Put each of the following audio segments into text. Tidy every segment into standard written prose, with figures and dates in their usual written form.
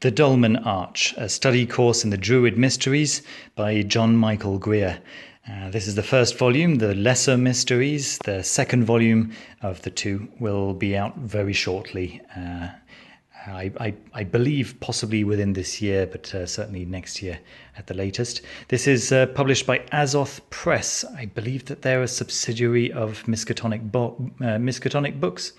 The Dolmen Arch, a study course in the Druid Mysteries by John Michael Greer. This is the first volume, the Lesser Mysteries. The second volume of the two will be out very shortly. I believe possibly within this year, but certainly next year at the latest. This is published by Azoth Press. I believe that they're a subsidiary of Miskatonic Books.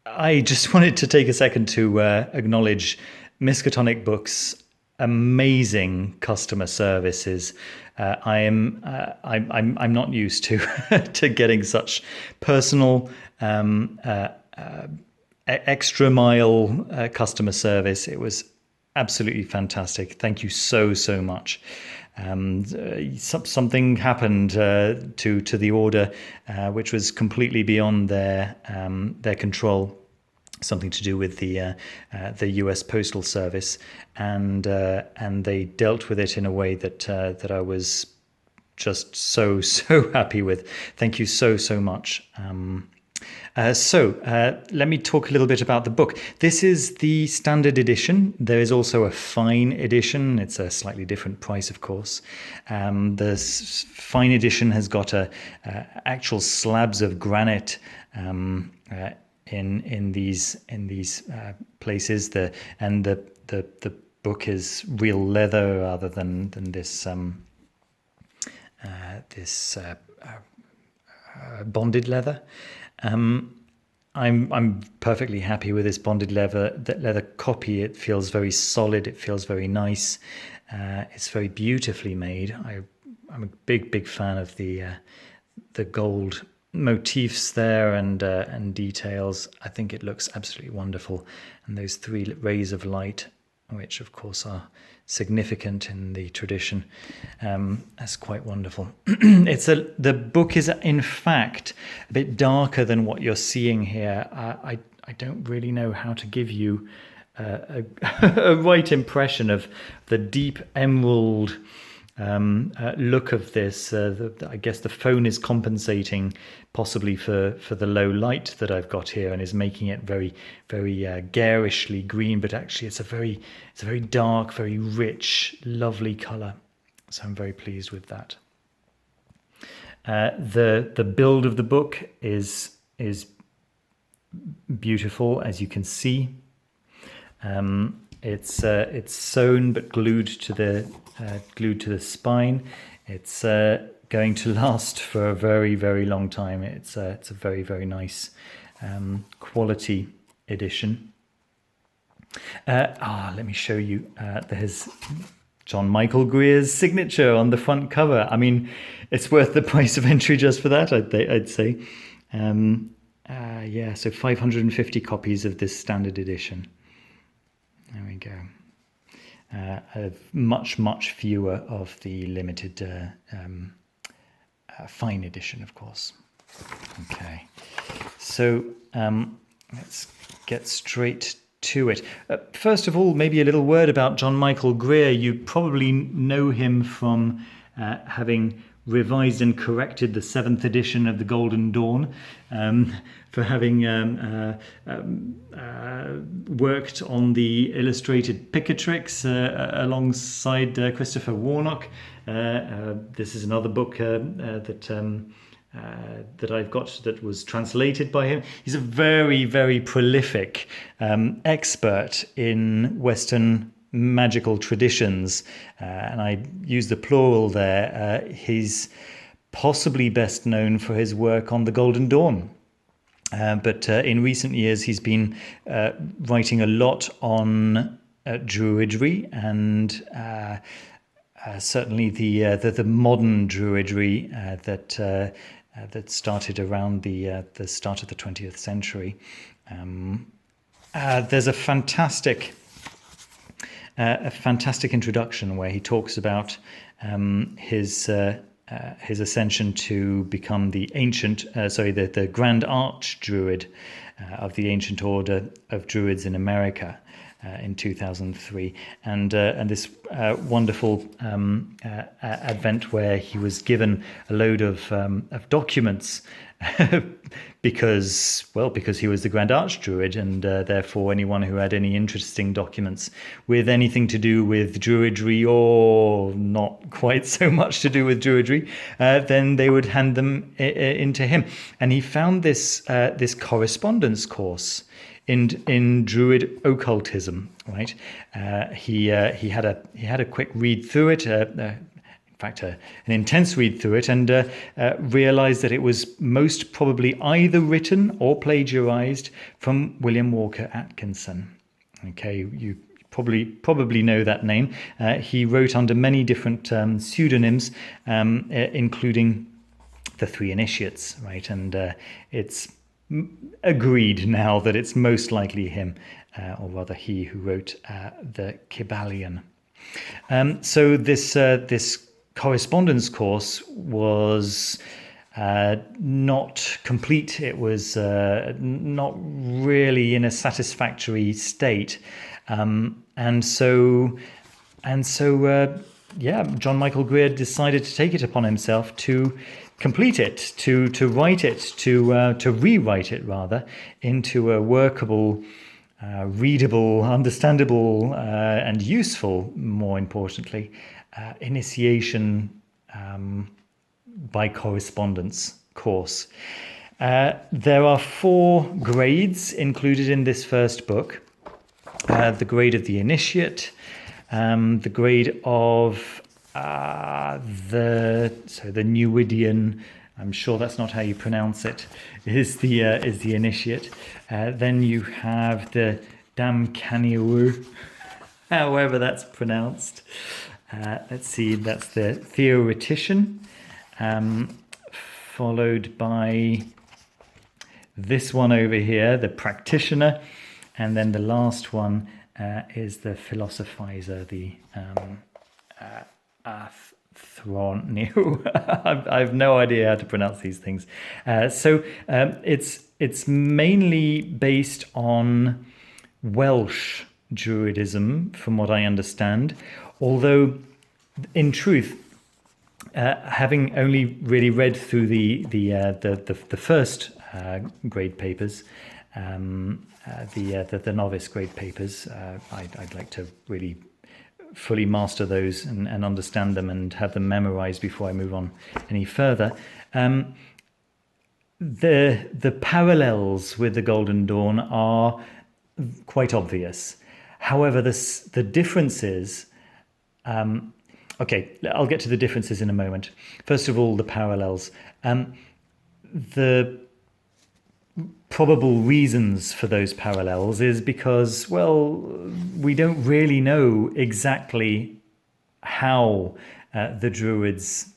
I just wanted to take a second to acknowledge Miskatonic Books' amazing customer services. I'm not used to to getting such personal, extra mile customer service. It was absolutely fantastic. Thank you so much. Something happened to the order, which was completely beyond their control. Something to do with the U.S. Postal Service, and they dealt with it in a way that I was just so happy with. Thank you so much. Let me talk a little bit about the book. This is the standard edition. There is also a fine edition. It's a slightly different price, of course. The fine edition has got actual slabs of granite in these places. The book is real leather rather than this bonded leather. I'm perfectly happy with this bonded leather copy. It feels very solid. It feels very nice. It's very beautifully made. I'm a big fan of the gold motifs there and details. I think it looks absolutely wonderful. And those three rays of light, which of course are significant in the tradition, that's quite wonderful. The book is in fact a bit darker than what you're seeing here. I don't really know how to give you a right impression of the deep emerald look of this. I guess the phone is compensating possibly for the low light that I've got here and is making it very garishly green, but actually it's a very dark, very rich, lovely color. So I'm very pleased with that. The build of the book is beautiful, as you can see. It's sewn but glued to the spine. It's going to last for a very long time. It's a very nice quality edition. Let me show you. There's John Michael Greer's signature on the front cover. I mean, it's worth the price of entry just for that, I'd say. So 550 copies of this standard edition. There we go. Much fewer of the limited fine edition, of course. Okay, so let's get straight to it. First of all, maybe a little word about John Michael Greer. You probably know him from having revised and corrected the 7th edition of the Golden Dawn, for having worked on the illustrated Picatrix alongside Christopher Warnock. This is another book that I've got that was translated by him. He's a very prolific expert in Western magical traditions, and I use the plural there. He's possibly best known for his work on the Golden Dawn, but in recent years he's been writing a lot on Druidry and certainly the modern Druidry that started around the start of the 20th century. There's a fantastic introduction where he talks about his ascension to become the Grand Arch Druid of the ancient order of Druids in America. in 2003, and this wonderful advent where he was given a load of documents because he was the Grand Archdruid, and therefore anyone who had any interesting documents with anything to do with Druidry or not quite so much to do with Druidry, then they would hand them into him. And he found this correspondence course in Druid occultism, right? He had a quick read through it. In fact, an intense read through it, and realized that it was most probably either written or plagiarized from William Walker Atkinson. Okay, you probably know that name. He wrote under many different pseudonyms, including the Three Initiates, right? And it's agreed now that it's most likely him, or rather he, who wrote the Kybalion. So this correspondence course was not complete. It was not really in a satisfactory state, and so John Michael Greer decided to take it upon himself to complete it, to write it, to rewrite it rather into a workable, readable, understandable, and useful, more importantly, initiation by correspondence course. There are 4 grades included in this first book. The grade of the initiate, the grade of the Nuidian, I'm sure that's not how you pronounce it, is the initiate. Then you have the Damcaniru, however that's pronounced. Let's see, that's the theoretician, followed by this one over here, the practitioner, and then the last one is the philosophizer, the Athronu. I've no idea how to pronounce these things. So it's mainly based on Welsh Druidism, from what I understand. Although, in truth, having only really read through the first grade papers, the novice grade papers, I'd like to really fully master those and understand them and have them memorized before I move on any further. The parallels with the Golden Dawn are quite obvious. However, the differences. Okay, I'll get to the differences in a moment. First of all, the parallels. The probable reasons for those parallels is because, well, we don't really know exactly how the Druids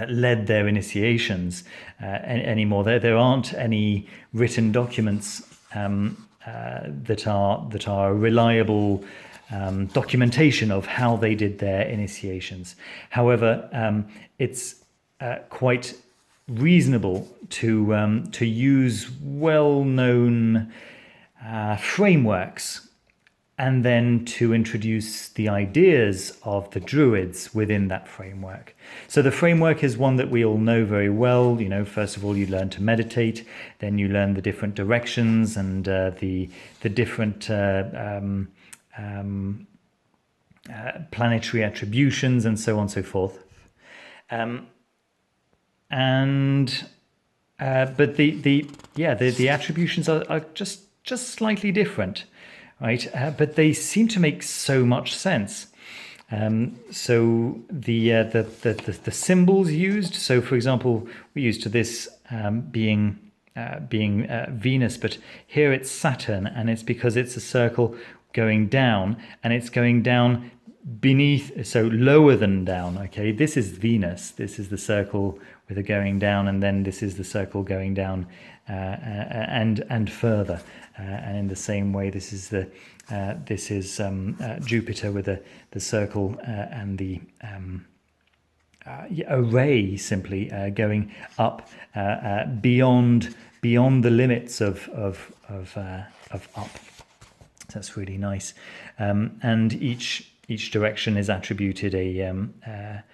led their initiations anymore. There aren't any written documents that are reliable documentation of how they did their initiations. However, it's quite reasonable to use well-known frameworks and then to introduce the ideas of the Druids within that framework. So the framework is one that we all know very well. You know, first of all, you learn to meditate, then you learn the different directions and the different planetary attributions and so on and so forth. But the attributions are just slightly different, right? But they seem to make so much sense. So the symbols used. So, for example, we're used to this being Venus, but here it's Saturn, and it's because it's a circle going down, and it's going down beneath, so lower than down. Okay, this is Venus. This is the circle with a going down, and then this is the circle going down and further. And in the same way, this is Jupiter with the circle and the array simply going up beyond the limits of up. That's really nice. And each direction is attributed a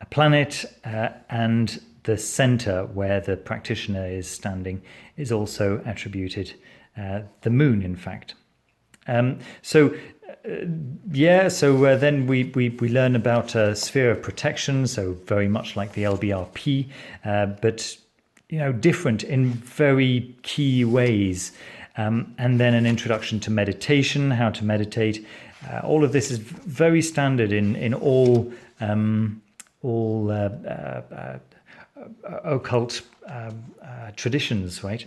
planet, and the center where the practitioner is standing is also attributed the moon, in fact. So then we learn about a sphere of protection, so very much like the LBRP, but different in very key ways. And then an introduction to meditation, how to meditate. All of this is very standard in all occult traditions, right?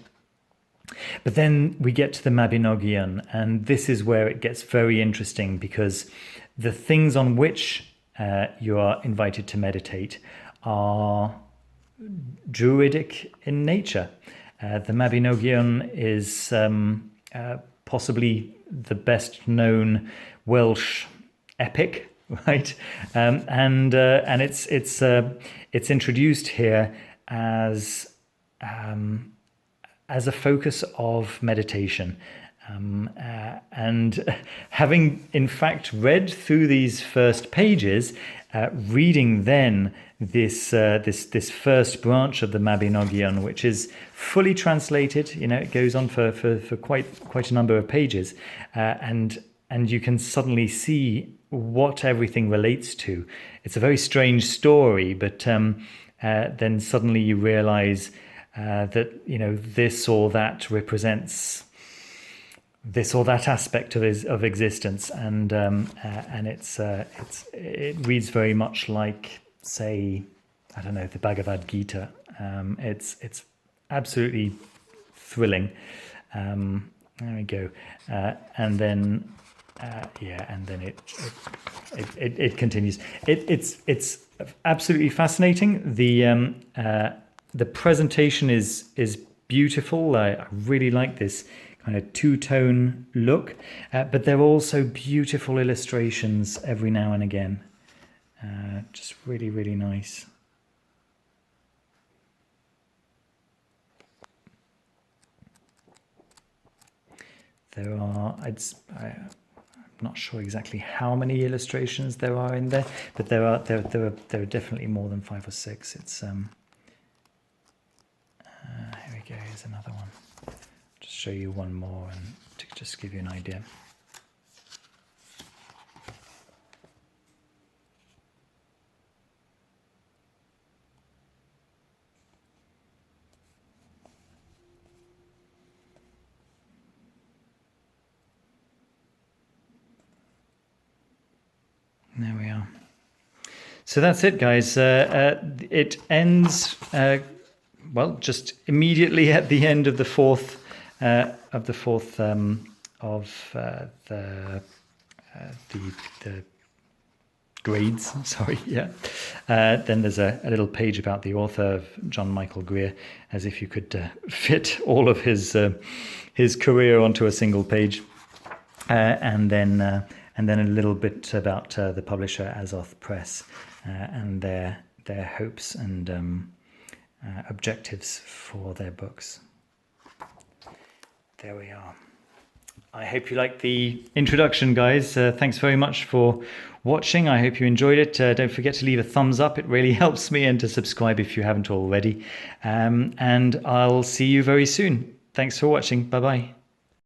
But then we get to the Mabinogion, and this is where it gets very interesting, because the things on which you are invited to meditate are Druidic in nature. The Mabinogion is possibly the best known Welsh epic, right? And it's introduced here as a focus of meditation. And having in fact read through these first pages, reading then this first branch of the Mabinogion, which is fully translated, it goes on for quite a number of pages, and you can suddenly see what everything relates to. It's a very strange story, but then suddenly you realize that this or that represents this or that aspect of existence, and it reads very much like, say, I don't know, the Bhagavad Gita. It's absolutely thrilling. There we go, and then it continues. It's absolutely fascinating. The presentation is beautiful. I really like this kind of two-tone look, but there are also beautiful illustrations every now and again. Just really, really nice. There are, I'm not sure exactly how many illustrations there are in there, but there are definitely more than 5 or 6. It's here we go. Here's another one. Just show you one more and to just give you an idea. There we are. So that's it, guys. It ends just immediately at the end of the fourth the grades. Sorry, yeah. Then there's a little page about the author, of John Michael Greer, as if you could fit all of his career onto a single page, and then a little bit about the publisher Azoth Press and their hopes and objectives for their books. There we are. I hope you liked the introduction, guys. Thanks very much for watching. I hope you enjoyed it. Don't forget to leave a thumbs up. It really helps me, and to subscribe if you haven't already. And I'll see you very soon. Thanks for watching. Bye-bye.